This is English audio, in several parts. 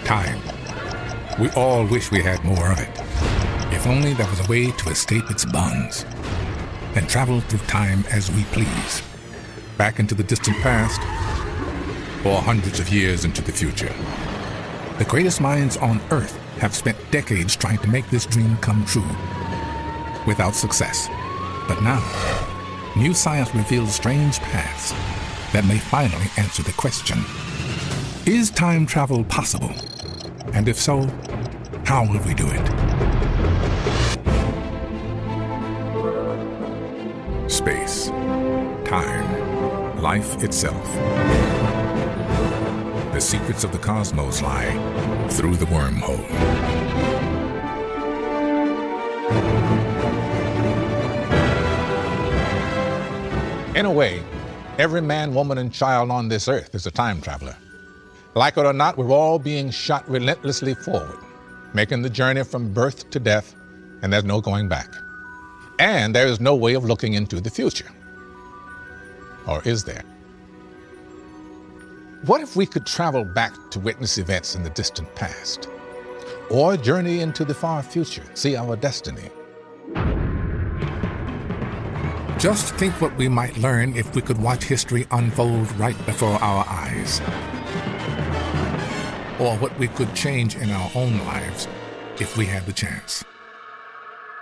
Time. We all wish we had more of it. If only there was a way to escape its bonds and travel through time as we please, back into the distant past or hundreds of years into the future. The greatest minds on Earth have spent decades trying to make this dream come true, without success. But now, new science reveals strange paths that may finally answer the question: is time travel possible? And if so, how will we do it? Space, time, life itself. The secrets of the cosmos lie through the wormhole. In a way, every man, woman, and child on this earth is a time traveler. Like it or not, we're all being shot relentlessly forward, making the journey from birth to death, and there's no going back. And there is no way of looking into the future. Or is there? What if we could travel back to witness events in the distant past? Or journey into the far future, see our destiny? Just think what we might learn if we could watch history unfold right before our eyes. Or what we could change in our own lives if we had the chance.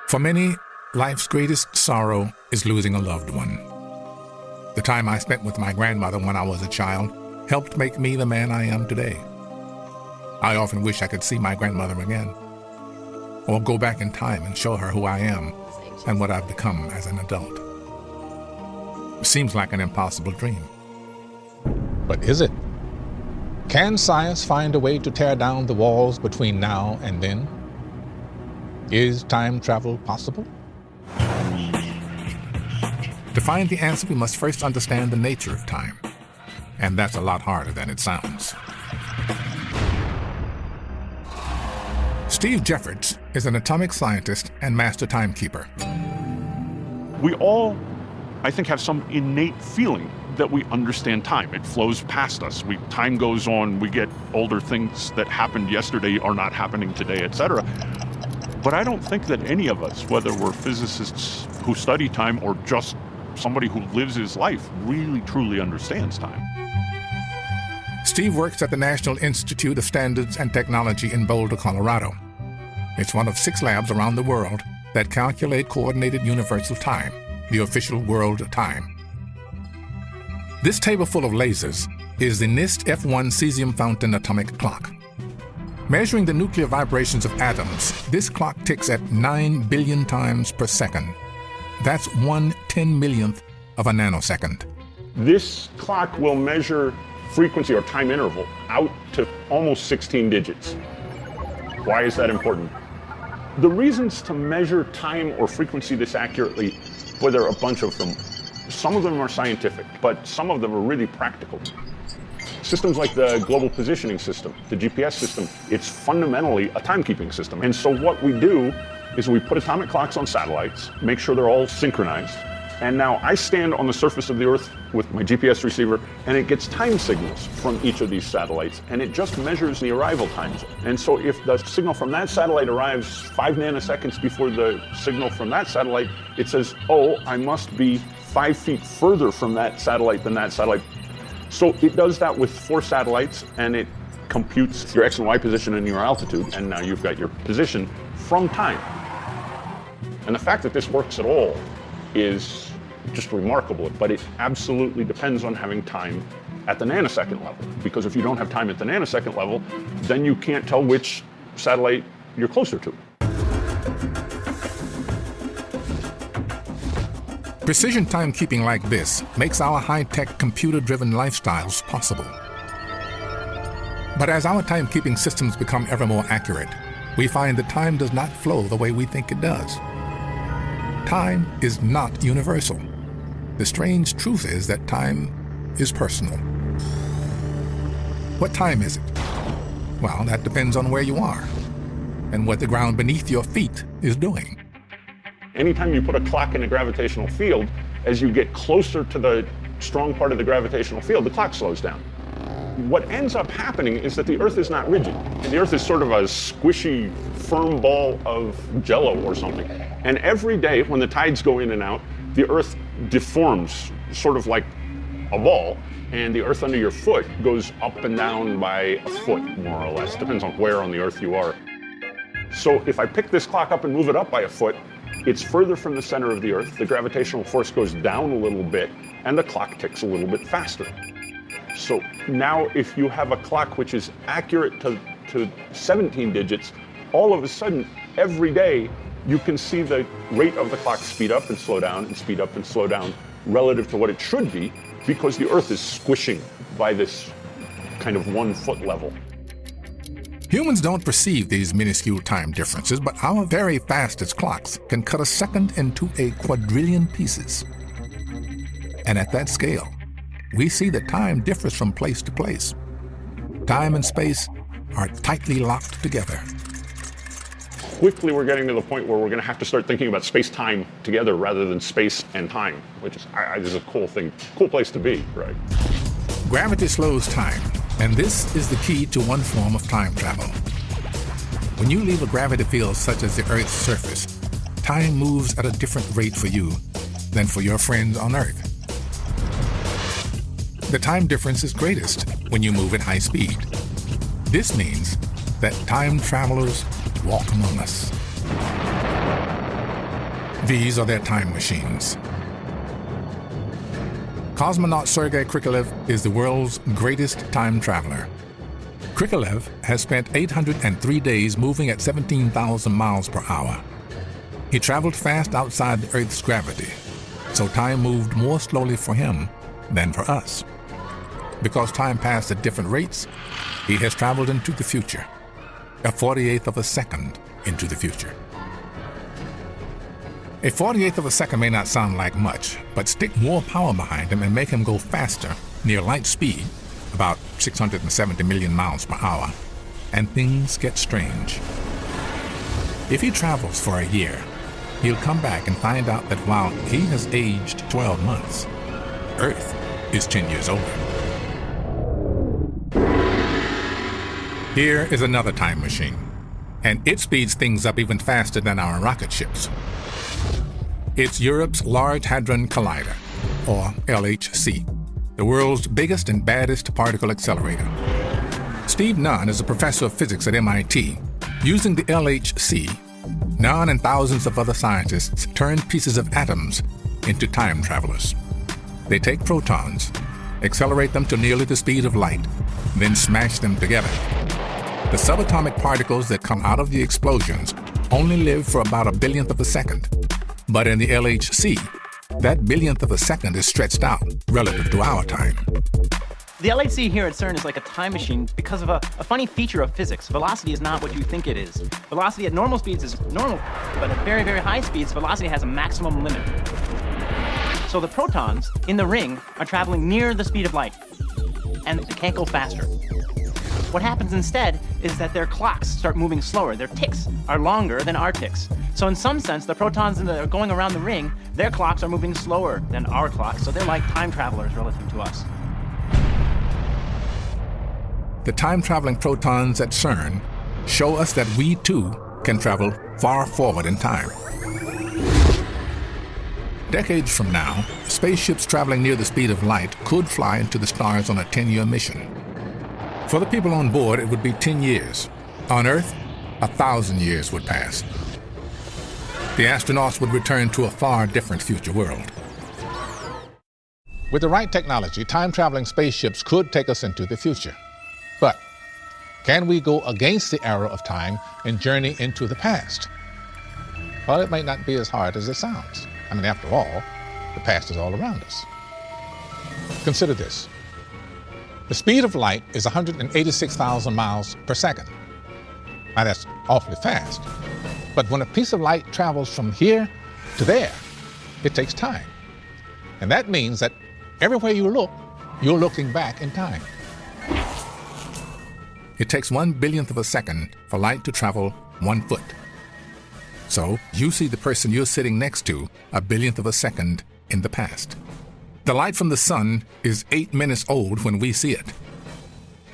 For many, life's greatest sorrow is losing a loved one. The time I spent with my grandmother when I was a child helped make me the man I am today. I often wish I could see my grandmother again, or go back in time and show her who I am and what I've become as an adult. It seems like an impossible dream. But is it? Can science find a way to tear down the walls between now and then? Is time travel possible? To find the answer, we must first understand the nature of time. And that's a lot harder than it sounds. Steve Jeffords is an atomic scientist and master timekeeper. We all, I think, have some innate feeling that we understand time. It flows past us. Time goes on, we get older, things that happened yesterday are not happening today, etc. But I don't think that any of us, whether we're physicists who study time or just somebody who lives his life, really truly understands time. Steve works at the National Institute of Standards and Technology in Boulder, Colorado. It's one of 6 labs around the world that calculate coordinated universal time, the official world time. This table full of lasers is the NIST F1 cesium fountain atomic clock. Measuring the nuclear vibrations of atoms, this clock ticks at 9 billion times per second. That's 1/10,000,000th of a nanosecond. This clock will measure frequency or time interval out to almost 16 digits. Why is that important? The reasons to measure time or frequency this accurately, well, there are a bunch of them. Some of them are scientific, but some of them are really practical. Systems like the Global Positioning System, the GPS system, it's fundamentally a timekeeping system. And so what we do is we put atomic clocks on satellites, make sure they're all synchronized. And now I stand on the surface of the Earth with my GPS receiver, and it gets time signals from each of these satellites, and it just measures the arrival times. And so if the signal from that satellite arrives 5 nanoseconds before the signal from that satellite, it says, oh, I must be 5 feet further from that satellite than that satellite. So it does that with 4 satellites, and it computes your X and Y position and your altitude, and now you've got your position from time. And the fact that this works at all is just remarkable, but it absolutely depends on having time at the nanosecond level. Because if you don't have time at the nanosecond level, then you can't tell which satellite you're closer to. Precision timekeeping like this makes our high-tech, computer-driven lifestyles possible. But as our timekeeping systems become ever more accurate, we find that time does not flow the way we think it does. Time is not universal. The strange truth is that time is personal. What time is it? Well, that depends on where you are and what the ground beneath your feet is doing. Anytime you put a clock in a gravitational field, as you get closer to the strong part of the gravitational field, the clock slows down. what ends up happening is that the Earth is not rigid. And the Earth is sort of a squishy, firm ball of jello or something. And every day when the tides go in and out, the Earth deforms, sort of like a ball, and the Earth under your foot goes up and down by a foot, more or less. Depends on where on the Earth you are. So if I pick this clock up and move it up by a foot, it's further from the center of the Earth, the gravitational force goes down a little bit, and the clock ticks a little bit faster. So now if you have a clock which is accurate to 17 digits, all of a sudden, every day, you can see the rate of the clock speed up and slow down and speed up and slow down relative to what it should be, because the Earth is squishing by this kind of 1 foot level. Humans don't perceive these minuscule time differences, but our very fastest clocks can cut a second into a quadrillion pieces. And at that scale, we see that time differs from place to place. Time and space are tightly locked together. Quickly, we're getting to the point where we're going to have to start thinking about space-time together rather than space and time, which is a cool thing, cool place to be, right? Gravity slows time, and this is the key to one form of time travel. When you leave a gravity field such as the Earth's surface, time moves at a different rate for you than for your friends on Earth. The time difference is greatest when you move at high speed. This means that time travelers walk among us. These are their time machines. Cosmonaut Sergei Krikalev is the world's greatest time traveler. Krikalev has spent 803 days moving at 17,000 miles per hour. He traveled fast outside the Earth's gravity, so time moved more slowly for him than for us. Because time passed at different rates, he has traveled into the future, a 48th of a second into the future. A 48th of a second may not sound like much, but stick more power behind him and make him go faster, near light speed, about 670 million miles per hour, and things get strange. If he travels for a year, he'll come back and find out that while he has aged 12 months, Earth is 10 years older. Here is another time machine, and it speeds things up even faster than our rocket ships. It's Europe's Large Hadron Collider, or LHC, the world's biggest and baddest particle accelerator. Steve Nunn is a professor of physics at MIT. Using the LHC, Nunn and thousands of other scientists turn pieces of atoms into time travelers. They take protons, accelerate them to nearly the speed of light, then smash them together. The subatomic particles that come out of the explosions only live for about a billionth of a second. But in the LHC, that billionth of a second is stretched out relative to our time. The LHC here at CERN is like a time machine because of a funny feature of physics. Velocity is not what you think it is. Velocity at normal speeds is normal, but at very, very high speeds, velocity has a maximum limit. So the protons in the ring are traveling near the speed of light, and they can't go faster. What happens instead is that their clocks start moving slower. Their ticks are longer than our ticks. So in some sense, the protons that are going around the ring, their clocks are moving slower than our clocks, so they're like time travelers relative to us. The time-traveling protons at CERN show us that we too can travel far forward in time. Decades from now, spaceships traveling near the speed of light could fly into the stars on a 10-year mission. For the people on board, it would be 10 years. On Earth, 1,000 years would pass. The astronauts would return to a far different future world. With the right technology, time-traveling spaceships could take us into the future. But can we go against the arrow of time and journey into the past? Well, it might not be as hard as it sounds. I mean, after all, the past is all around us. Consider this. The speed of light is 186,000 miles per second. Now, that's awfully fast. But when a piece of light travels from here to there, it takes time. And that means that everywhere you look, you're looking back in time. It takes 1 billionth of a second for light to travel 1 foot. So you see the person you're sitting next to a billionth of a second in the past. The light from the sun is 8 minutes old when we see it.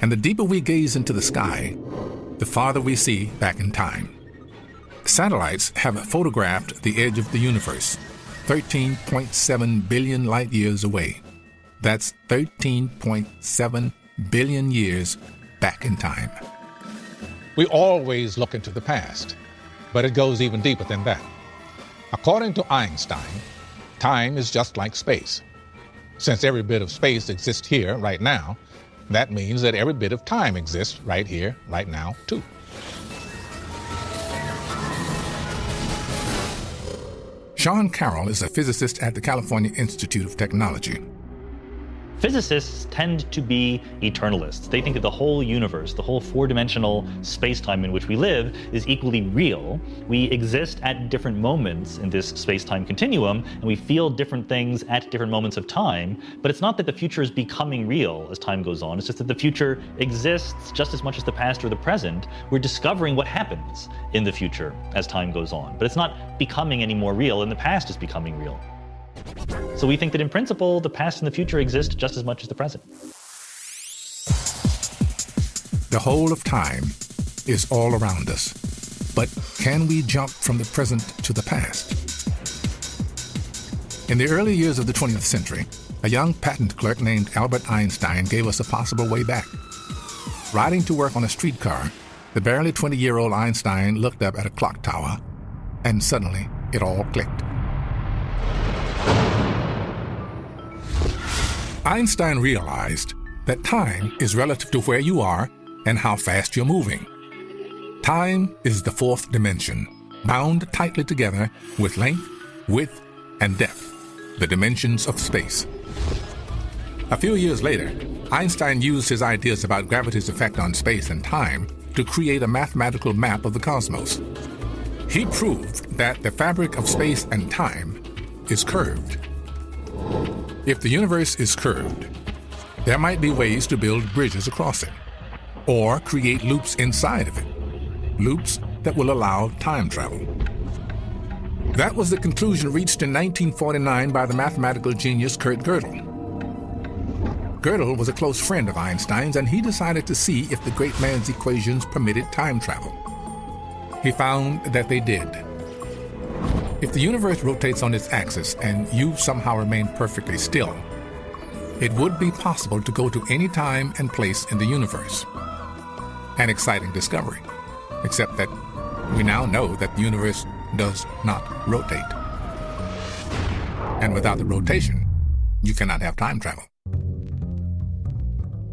And the deeper we gaze into the sky, the farther we see back in time. Satellites have photographed the edge of the universe, 13.7 billion light years away. That's 13.7 billion years back in time. We always look into the past, but it goes even deeper than that. According to Einstein, time is just like space. Since every bit of space exists here right now, that means that every bit of time exists right here, right now, too. Sean Carroll is a physicist at the California Institute of Technology. Physicists tend to be eternalists. They think that the whole universe, the whole four-dimensional space-time in which we live, is equally real. We exist at different moments in this space-time continuum, and we feel different things at different moments of time. But it's not that the future is becoming real as time goes on. It's just that the future exists just as much as the past or the present. We're discovering what happens in the future as time goes on. But it's not becoming any more real, and the past is becoming real. So we think that in principle, the past and the future exist just as much as the present. The whole of time is all around us. But can we jump from the present to the past? In the early years of the 20th century, a young patent clerk named Albert Einstein gave us a possible way back. Riding to work on a streetcar, the barely 20-year-old Einstein looked up at a clock tower, and suddenly it all clicked. Einstein realized that time is relative to where you are and how fast you're moving. Time is the fourth dimension, bound tightly together with length, width, and depth, the dimensions of space. A few years later, Einstein used his ideas about gravity's effect on space and time to create a mathematical map of the cosmos. He proved that the fabric of space and time is curved. If the universe is curved, there might be ways to build bridges across it, or create loops inside of it, loops that will allow time travel. That was the conclusion reached in 1949 by the mathematical genius Kurt Gödel. Gödel was a close friend of Einstein's, and he decided to see if the great man's equations permitted time travel. He found that they did. If the universe rotates on its axis and you somehow remain perfectly still, it would be possible to go to any time and place in the universe. An exciting discovery, except that we now know that the universe does not rotate. And without the rotation, you cannot have time travel.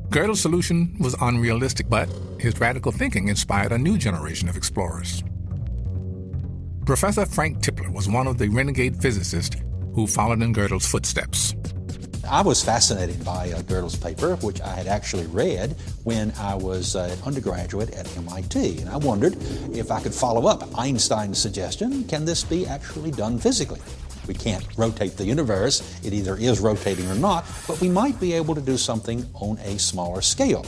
Gödel's solution was unrealistic, but his radical thinking inspired a new generation of explorers. Professor Frank Tipler was one of the renegade physicists who followed in Gödel's footsteps. I was fascinated by Gödel's paper, which I had actually read when I was an undergraduate at MIT. And I wondered if I could follow up Einstein's suggestion, can this be actually done physically? We can't rotate the universe, it either is rotating or not, but we might be able to do something on a smaller scale.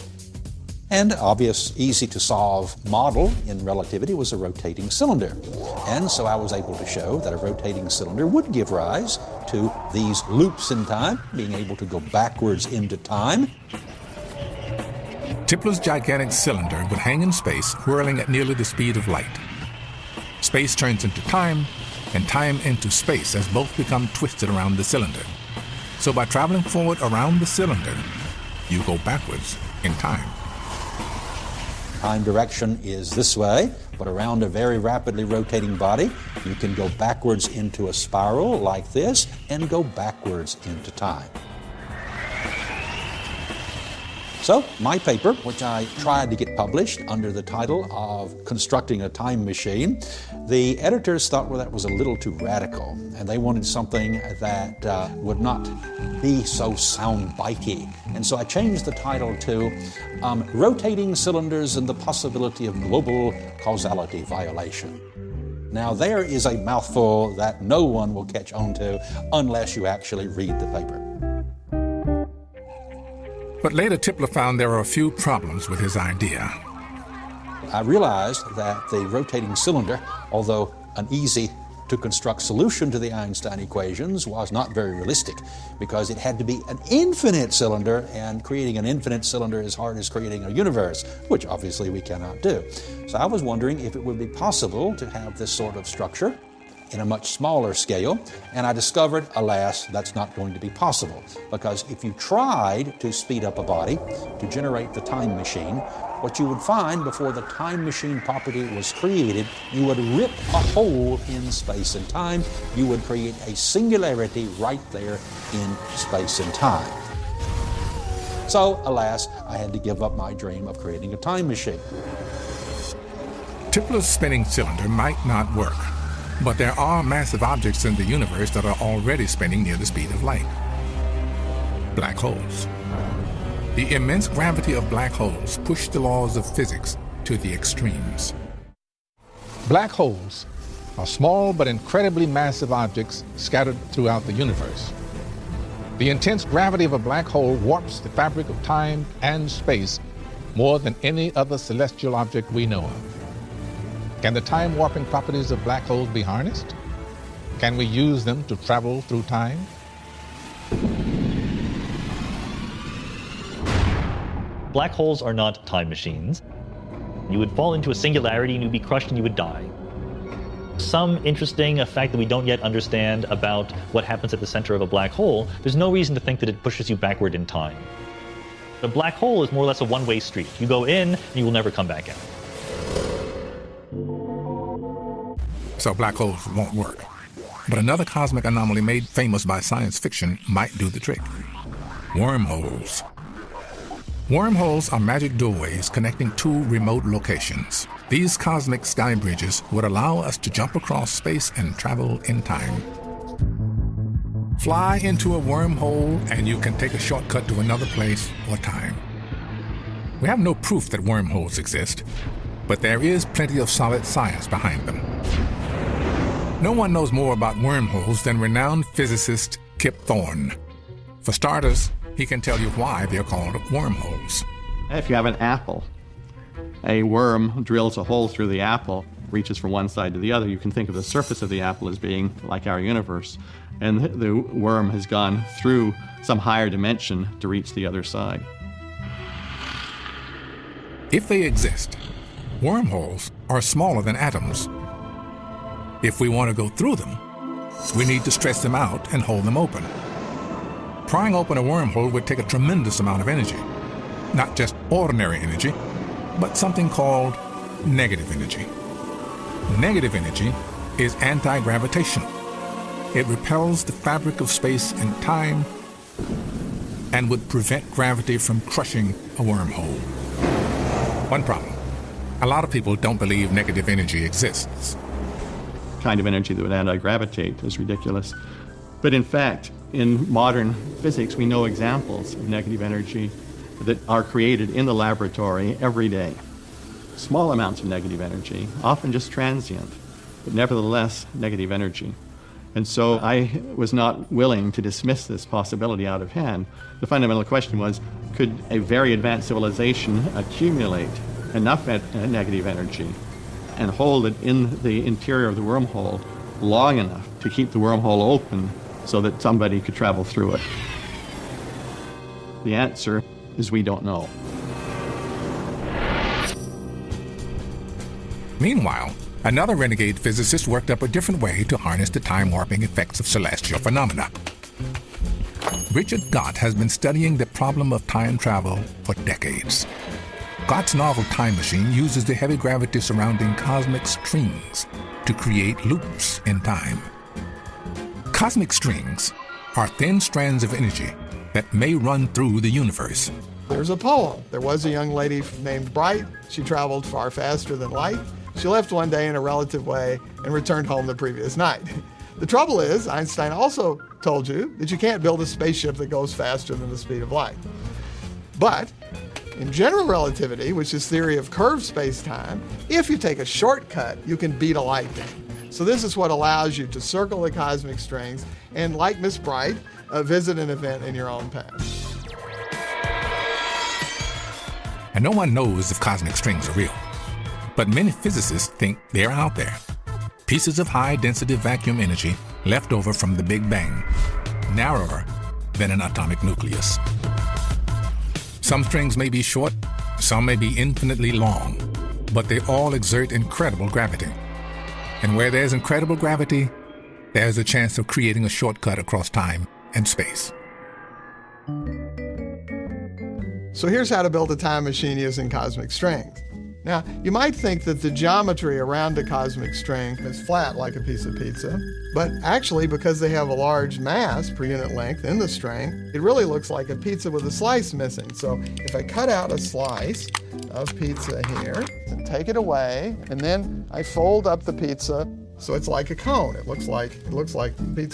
And obvious, easy-to-solve model in relativity was a rotating cylinder. And so I was able to show that a rotating cylinder would give rise to these loops in time, being able to go backwards into time. Tipler's gigantic cylinder would hang in space, whirling at nearly the speed of light. Space turns into time, and time into space as both become twisted around the cylinder. So by traveling forward around the cylinder, you go backwards in time. Time direction is this way, but around a very rapidly rotating body, you can go backwards into a spiral like this and go backwards into time. So, my paper, which I tried to get published under the title of Constructing a Time Machine, the editors thought, well, that was a little too radical, and they wanted something that would not be so sound-bitey. And so I changed the title to Rotating Cylinders and the Possibility of Global Causality Violation. Now, there is a mouthful that no one will catch on to unless you actually read the paper. But later Tipler found there were a few problems with his idea. I realized that the rotating cylinder, although an easy to construct solution to the Einstein equations was not very realistic because it had to be an infinite cylinder, and creating an infinite cylinder is hard as creating a universe, which obviously we cannot do. So I was wondering if it would be possible to have this sort of structure in a much smaller scale, and I discovered, alas, that's not going to be possible, because if you tried to speed up a body to generate the time machine, what you would find before the time machine property was created, you would rip a hole in space and time. You would create a singularity right there in space and time. So, alas, I had to give up my dream of creating a time machine. Tipler's spinning cylinder might not work, but there are massive objects in the universe that are already spinning near the speed of light. Black holes. The immense gravity of black holes push the laws of physics to the extremes. Black holes are small but incredibly massive objects scattered throughout the universe. The intense gravity of a black hole warps the fabric of time and space more than any other celestial object we know of. Can the time warping properties of black holes be harnessed? Can we use them to travel through time? Black holes are not time machines. You would fall into a singularity and you'd be crushed and you would die. Some interesting effect that we don't yet understand about what happens at the center of a black hole, there's no reason to think that it pushes you backward in time. A black hole is more or less a one-way street. You go in and you will never come back out. So black holes won't work. But another cosmic anomaly made famous by science fiction might do the trick. Wormholes. Wormholes are magic doorways connecting two remote locations. These cosmic sky bridges would allow us to jump across space and travel in time. Fly into a wormhole and you can take a shortcut to another place or time. We have no proof that wormholes exist, but there is plenty of solid science behind them. No one knows more about wormholes than renowned physicist Kip Thorne. For starters, he can tell you why they're called wormholes. If you have an apple, a worm drills a hole through the apple, reaches from one side to the other. You can think of the surface of the apple as being like our universe, and the worm has gone through some higher dimension to reach the other side. If they exist, wormholes are smaller than atoms. If we want to go through them, we need to stretch them out and hold them open. Prying open a wormhole would take a tremendous amount of energy. Not just ordinary energy, but something called negative energy. Negative energy is anti-gravitational. It repels the fabric of space and time and would prevent gravity from crushing a wormhole. One problem: a lot of people don't believe negative energy exists. Kind of energy that would anti-gravitate is ridiculous. But in fact, in modern physics, we know examples of negative energy that are created in the laboratory every day. Small amounts of negative energy, often just transient, but nevertheless negative energy. And so I was not willing to dismiss this possibility out of hand. The fundamental question was, could a very advanced civilization accumulate enough negative energy and hold it in the interior of the wormhole long enough to keep the wormhole open so that somebody could travel through it? The answer is we don't know. Meanwhile, another renegade physicist worked up a different way to harness the time-warping effects of celestial phenomena. Richard Gott has been studying the problem of time travel for decades. Gott's novel Time Machine uses the heavy gravity surrounding cosmic strings to create loops in time. Cosmic strings are thin strands of energy that may run through the universe. There's a poem. There was a young lady named Bright. She traveled far faster than light. She left one day in a relative way and returned home the previous night. The trouble is, Einstein also told you that you can't build a spaceship that goes faster than the speed of light. But in general relativity, which is theory of curved space-time, if you take a shortcut, you can beat a light beam. So this is what allows you to circle the cosmic strings and, like Miss Bright, visit an event in your own path. And no one knows if cosmic strings are real, but many physicists think they're out there. pieces of high-density vacuum energy left over from the Big Bang, narrower than an atomic nucleus. Some strings may be short, some may be infinitely long, but they all exert incredible gravity. And where there's incredible gravity, there's a chance of creating a shortcut across time and space. So here's how to build a time machine using cosmic strings. Now, you might think that the geometry around a cosmic string is flat like a piece of pizza, but actually, because they have a large mass per unit length in the string, it really looks like a pizza with a slice missing. So if I cut out a slice of pizza here, and take it away, and then I fold up the pizza so it's like a cone. Pizza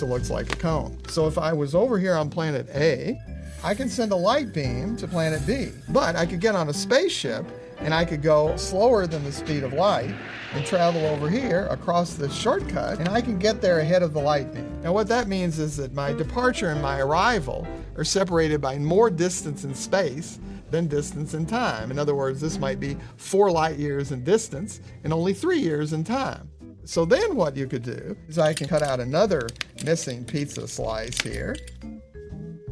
looks like a cone. So if I was over here on planet A, I can send a light beam to planet B, but I could get on a spaceship and I could go slower than the speed of light and travel over here across this shortcut, and I can get there ahead of the light beam. Now what that means is that my departure and my arrival are separated by more distance in space than distance in time. In other words, this might be 4 light years in distance and only 3 years in time. So then what you could do is I can cut out another missing pizza slice here.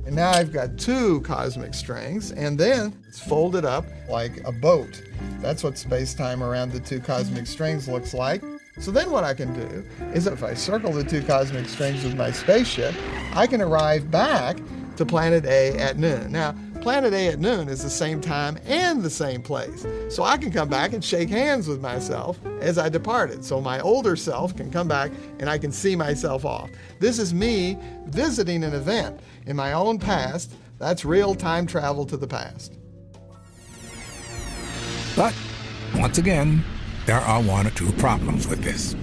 And now I've got 2 cosmic strings, and then it's folded up like a boat. That's what space-time around the 2 cosmic strings looks like. So then what I can do is if I circle the 2 cosmic strings with my spaceship, I can arrive back to planet A at noon. Now, planet A at noon is the same time and the same place. So I can come back and shake hands with myself as I departed. So my older self can come back and I can see myself off. This is me visiting an event in my own past. That's real time travel to the past. But, once again, there are 1 or 2 problems with this.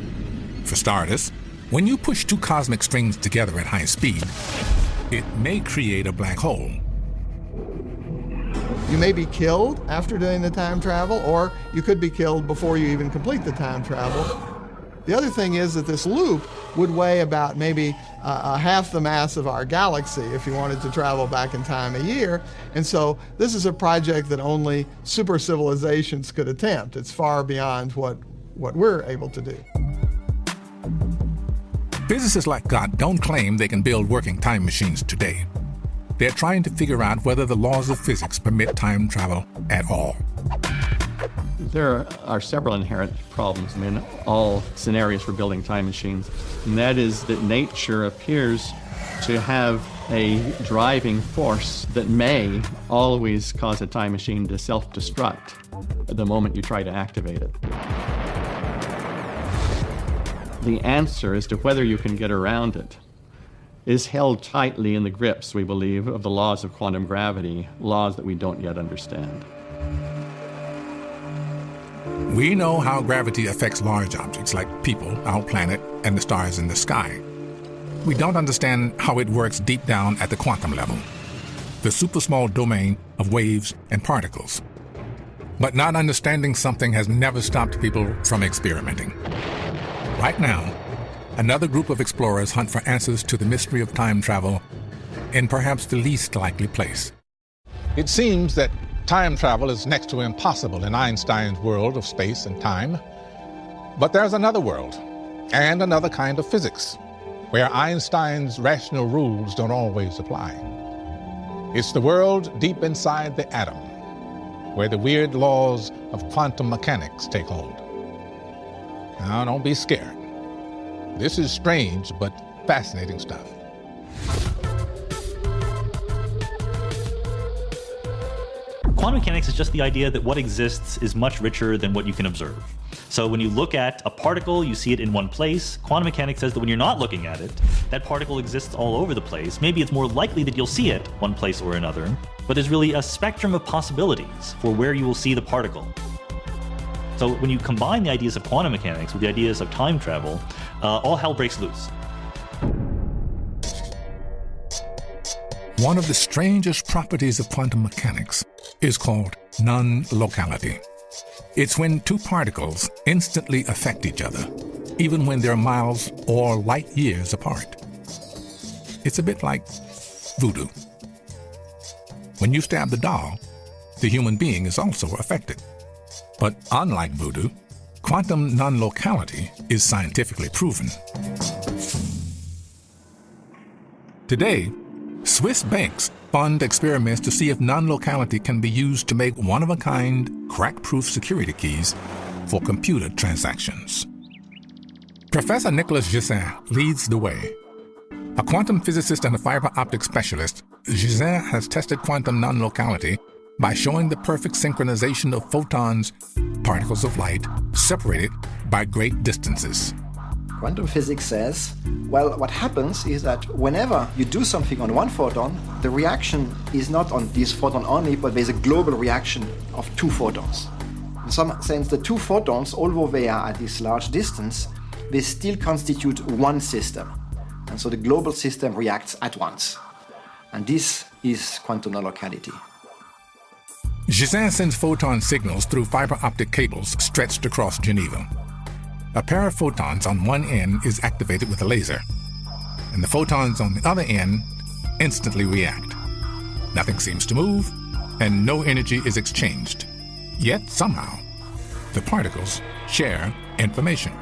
For starters, when you push 2 cosmic strings together at high speed, it may create a black hole. You may be killed after doing the time travel, or you could be killed before you even complete the time travel. The other thing is that this loop would weigh about maybe half the mass of our galaxy if you wanted to travel back in time a year. And so this is a project that only super civilizations could attempt. It's far beyond what we're able to do. Physicists like Gott don't claim they can build working time machines today. They're trying to figure out whether the laws of physics permit time travel at all. There are several inherent problems in all scenarios for building time machines, and that is that nature appears to have a driving force that may always cause a time machine to self-destruct at the moment you try to activate it. The answer as to whether you can get around it is held tightly in the grips, we believe, of the laws of quantum gravity, laws that we don't yet understand. We know how gravity affects large objects like people, our planet, and the stars in the sky. We don't understand how it works deep down at the quantum level, the supersmall domain of waves and particles. But not understanding something has never stopped people from experimenting. Right now, another group of explorers hunt for answers to the mystery of time travel in perhaps the least likely place. It seems that time travel is next to impossible in Einstein's world of space and time. But there's another world, and another kind of physics, where Einstein's rational rules don't always apply. It's the world deep inside the atom, where the weird laws of quantum mechanics take hold. Now, don't be scared. This is strange but fascinating stuff. Quantum mechanics is just the idea that what exists is much richer than what you can observe. So when you look at a particle, you see it in one place. Quantum mechanics says that when you're not looking at it, that particle exists all over the place. Maybe it's more likely that you'll see it one place or another, but there's really a spectrum of possibilities for where you will see the particle. So when you combine the ideas of quantum mechanics with the ideas of time travel, all hell breaks loose. One of the strangest properties of quantum mechanics is called non-locality. It's when 2 particles instantly affect each other, even when they're miles or light years apart. It's a bit like voodoo. When you stab the doll, the human being is also affected. But unlike voodoo, quantum non-locality is scientifically proven. Today, Swiss banks fund experiments to see if non-locality can be used to make one-of-a-kind, crack-proof security keys for computer transactions. Professor Nicolas Gisin leads the way. A quantum physicist and a fiber optic specialist, Gisin has tested quantum non-locality by showing the perfect synchronization of photons, particles of light, separated by great distances. Quantum physics says, well, what happens is that whenever you do something on one photon, the reaction is not on this photon only, but there's a global reaction of two photons. In some sense, the two photons, although they are at this large distance, they still constitute one system. And so the global system reacts at once. And this is quantum non-locality. Gisin sends photon signals through fiber optic cables stretched across Geneva. A pair of photons on one end is activated with a laser, and the photons on the other end instantly react. Nothing seems to move, and no energy is exchanged. Yet somehow, the particles share information.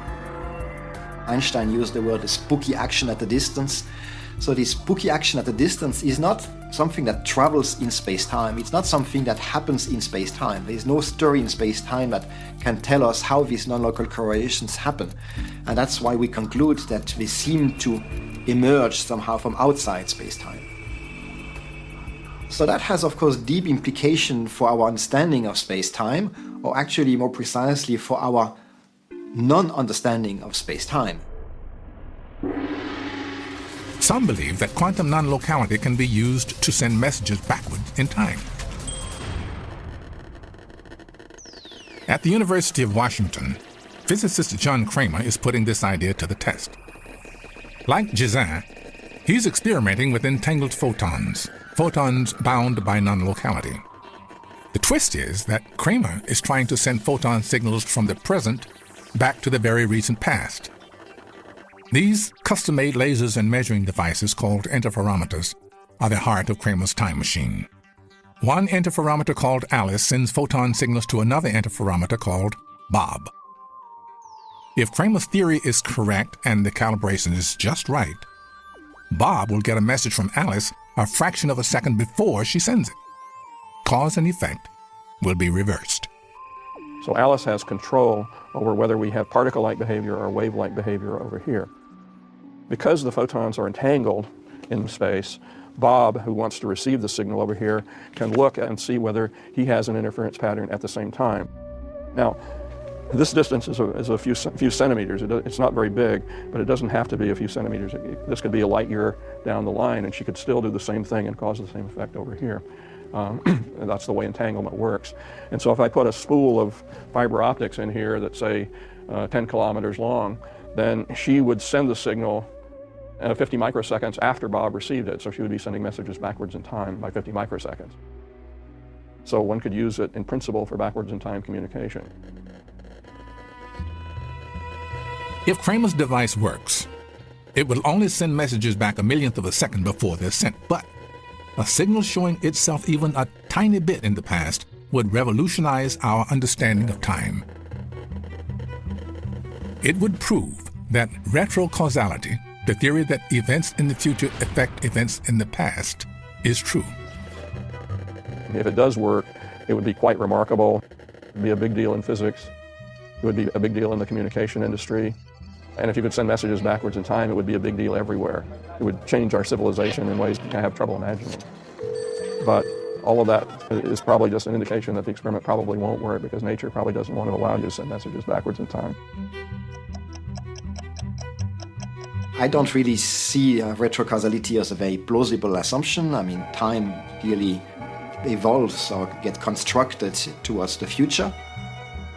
Einstein used the word spooky action at a distance. So this spooky action at a distance is not something that travels in space-time. It's not something that happens in space-time. There is no story in space-time that can tell us how these non-local correlations happen. And that's why we conclude that they seem to emerge somehow from outside space-time. So that has, of course, deep implication for our understanding of space-time, or actually more precisely for our non-understanding of space-time. Some believe that quantum non-locality can be used to send messages backward in time. At the University of Washington, physicist John Cramer is putting this idea to the test. Like Gisin, he's experimenting with entangled photons, photons bound by non-locality. The twist is that Cramer is trying to send photon signals from the present back to the very recent past. These custom-made lasers and measuring devices called interferometers are the heart of Cramer's time machine. One interferometer called Alice sends photon signals to another interferometer called Bob. If Cramer's theory is correct and the calibration is just right, Bob will get a message from Alice a fraction of a second before she sends it. Cause and effect will be reversed. So Alice has control over whether we have particle-like behavior or wave-like behavior over here. Because the photons are entangled in space, Bob, who wants to receive the signal over here, can look and see whether he has an interference pattern at the same time. Now, this distance is a few centimeters. It's not very big, but it doesn't have to be a few centimeters. This could be a light year down the line, and she could still do the same thing and cause the same effect over here. And that's the way entanglement works. And so if I put a spool of fiber optics in here that's, say, 10 kilometers long, then she would send the signal 50 microseconds after Bob received it. So she would be sending messages backwards in time by 50 microseconds. So one could use it in principle for backwards in time communication. If Cramer's device works, it will only send messages back a millionth of a second before they're sent. But a signal showing itself even a tiny bit in the past would revolutionize our understanding of time. It would prove that retrocausality, the theory that events in the future affect events in the past, is true. If it does work, it would be quite remarkable. It would be a big deal in physics. It would be a big deal in the communication industry. And if you could send messages backwards in time, it would be a big deal everywhere. It would change our civilization in ways I have trouble imagining. But all of that is probably just an indication that the experiment probably won't work, because nature probably doesn't want to allow you to send messages backwards in time. I don't really see retrocausality as a very plausible assumption. I mean, time clearly evolves or gets constructed towards the future.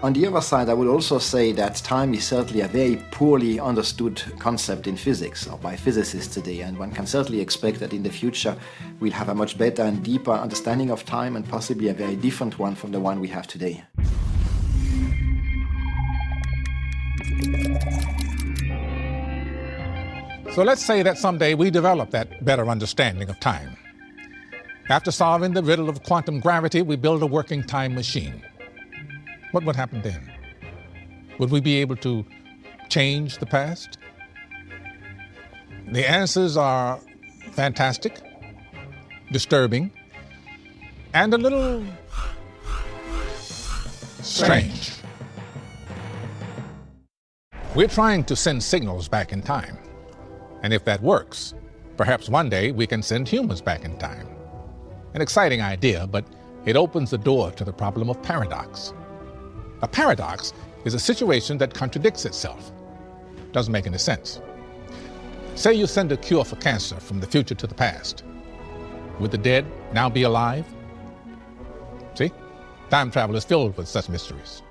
On the other side, I would also say that time is certainly a very poorly understood concept in physics or by physicists today, and one can certainly expect that in the future we'll have a much better and deeper understanding of time, and possibly a very different one from the one we have today. So let's say that someday we develop that better understanding of time. After solving the riddle of quantum gravity, we build a working time machine. What would happen then? Would we be able to change the past? The answers are fantastic, disturbing, and a little strange. We're trying to send signals back in time. And if that works, perhaps one day we can send humans back in time. An exciting idea, but it opens the door to the problem of paradox. A paradox is a situation that contradicts itself. Doesn't make any sense. Say you send a cure for cancer from the future to the past. Would the dead now be alive? See? Time travel is filled with such mysteries.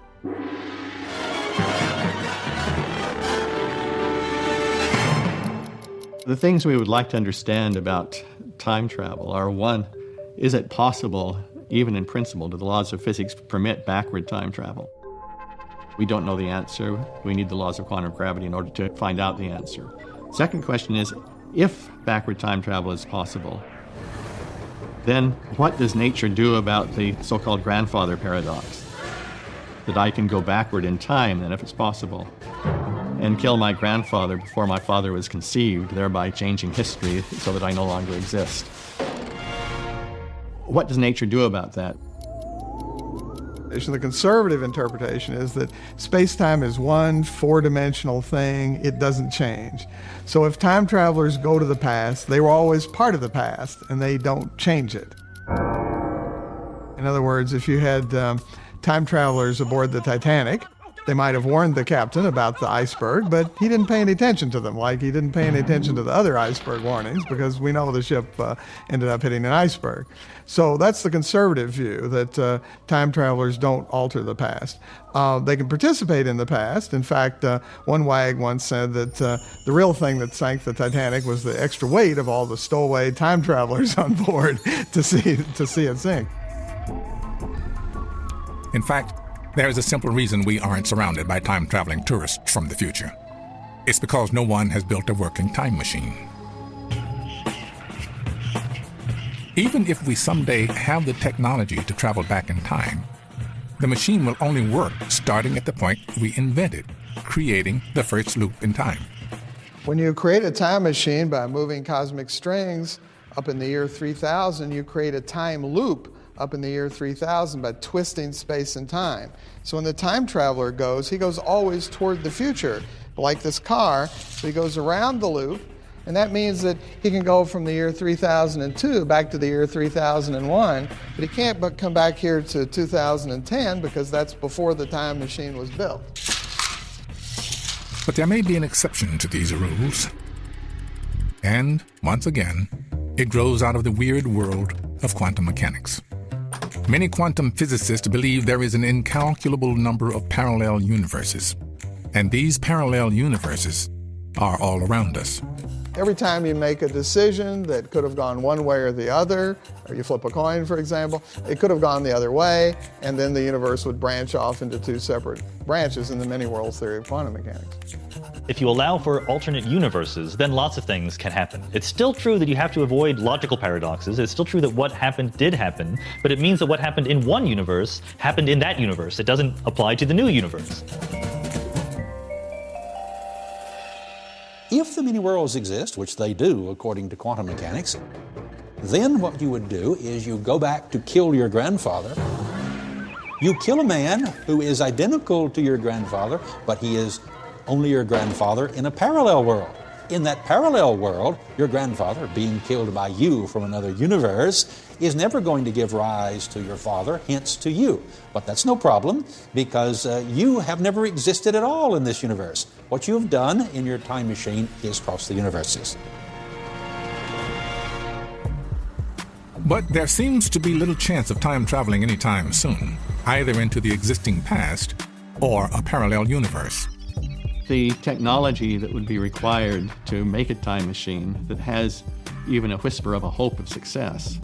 The things we would like to understand about time travel are, one, is it possible, even in principle, do the laws of physics permit backward time travel? We don't know the answer. We need the laws of quantum gravity in order to find out the answer. Second question is, if backward time travel is possible, then what does nature do about the so-called grandfather paradox? That I can go backward in time, then, if it's possible, and kill my grandfather before my father was conceived, thereby changing history so that I no longer exist. What does nature do about that? The conservative interpretation is that space-time is one four-dimensional thing. It doesn't change. So if time travelers go to the past, they were always part of the past, and they don't change it. In other words, if you had time travelers aboard the Titanic, they might have warned the captain about the iceberg, but he didn't pay any attention to them, like he didn't pay any attention to the other iceberg warnings, because we know the ship ended up hitting an iceberg. So that's the conservative view, that time travelers don't alter the past. They can participate in the past. In fact, one wag once said that the real thing that sank the Titanic was the extra weight of all the stowaway time travelers on board to see it sink. In fact, there is a simple reason we aren't surrounded by time-traveling tourists from the future. It's because no one has built a working time machine. Even if we someday have the technology to travel back in time, the machine will only work starting at the point we invented, creating the first loop in time. When you create a time machine by moving cosmic strings up in the year 3000, you create a time loop up in the year 3000 by twisting space and time. So when the time traveler goes, he goes always toward the future, like this car. So he goes around the loop, and that means that he can go from the year 3002 back to the year 3001, but he can't but come back here to 2010 because that's before the time machine was built. But there may be an exception to these rules. And, once again, it grows out of the weird world of quantum mechanics. Many quantum physicists believe there is an incalculable number of parallel universes, and these parallel universes are all around us. Every time you make a decision that could have gone one way or the other, or you flip a coin, for example, it could have gone the other way, and then the universe would branch off into two separate branches in the many worlds theory of quantum mechanics. If you allow for alternate universes, then lots of things can happen. It's still true that you have to avoid logical paradoxes. It's still true that what happened did happen, but it means that what happened in one universe happened in that universe. It doesn't apply to the new universe. If the many worlds exist, which they do according to quantum mechanics, then what you would do is you go back to kill your grandfather. You kill a man who is identical to your grandfather, but he is only your grandfather in a parallel world. In that parallel world, your grandfather, being killed by you from another universe, is never going to give rise to your father, hence to you. But that's no problem, because you have never existed at all in this universe. What you have done in your time machine is cross the universes. But there seems to be little chance of time traveling anytime soon, either into the existing past or a parallel universe. The technology that would be required to make a time machine that has even a whisper of a hope of success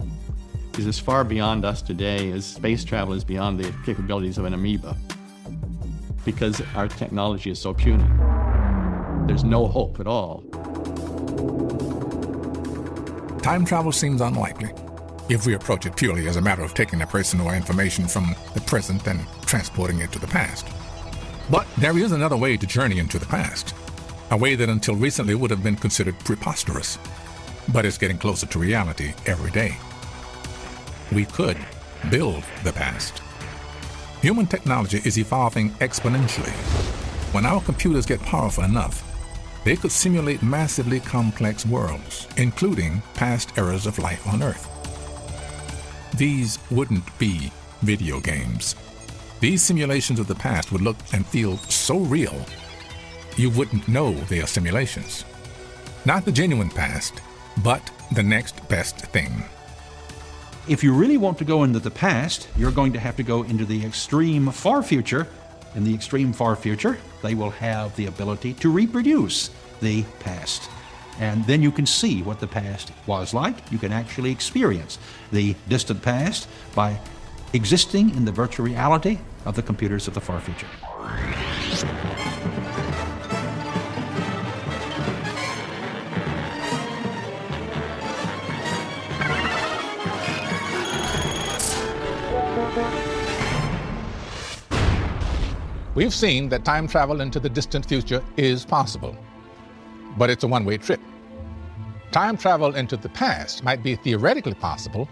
is as far beyond us today as space travel is beyond the capabilities of an amoeba, because our technology is so puny. There's no hope at all. Time travel seems unlikely if we approach it purely as a matter of taking a person or information from the present and transporting it to the past. But there is another way to journey into the past, a way that until recently would have been considered preposterous, but is getting closer to reality every day. We could build the past. Human technology is evolving exponentially. When our computers get powerful enough, they could simulate massively complex worlds, including past eras of life on Earth. These wouldn't be video games. These simulations of the past would look and feel so real, you wouldn't know they are simulations. Not the genuine past, but the next best thing. If you really want to go into the past, you're going to have to go into the extreme far future. In the extreme far future, they will have the ability to reproduce the past. And then you can see what the past was like. You can actually experience the distant past by existing in the virtual reality of the computers of the far future. We've seen that time travel into the distant future is possible, but it's a one-way trip. Time travel into the past might be theoretically possible,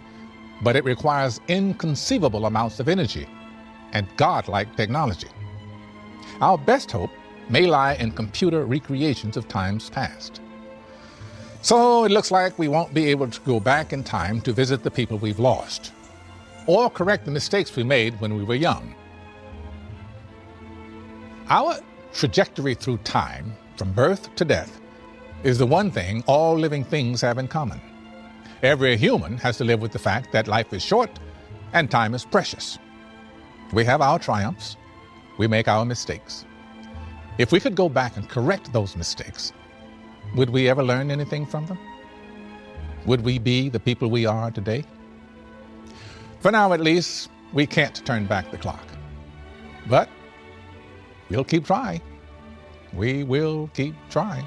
but it requires inconceivable amounts of energy and godlike technology. Our best hope may lie in computer recreations of times past. So it looks like we won't be able to go back in time to visit the people we've lost, or correct the mistakes we made when we were young. Our trajectory through time, from birth to death, is the one thing all living things have in common. Every human has to live with the fact that life is short and time is precious. We have our triumphs, we make our mistakes. If we could go back and correct those mistakes, would we ever learn anything from them? Would we be the people we are today? For now, at least, we can't turn back the clock. But we'll keep trying. We will keep trying.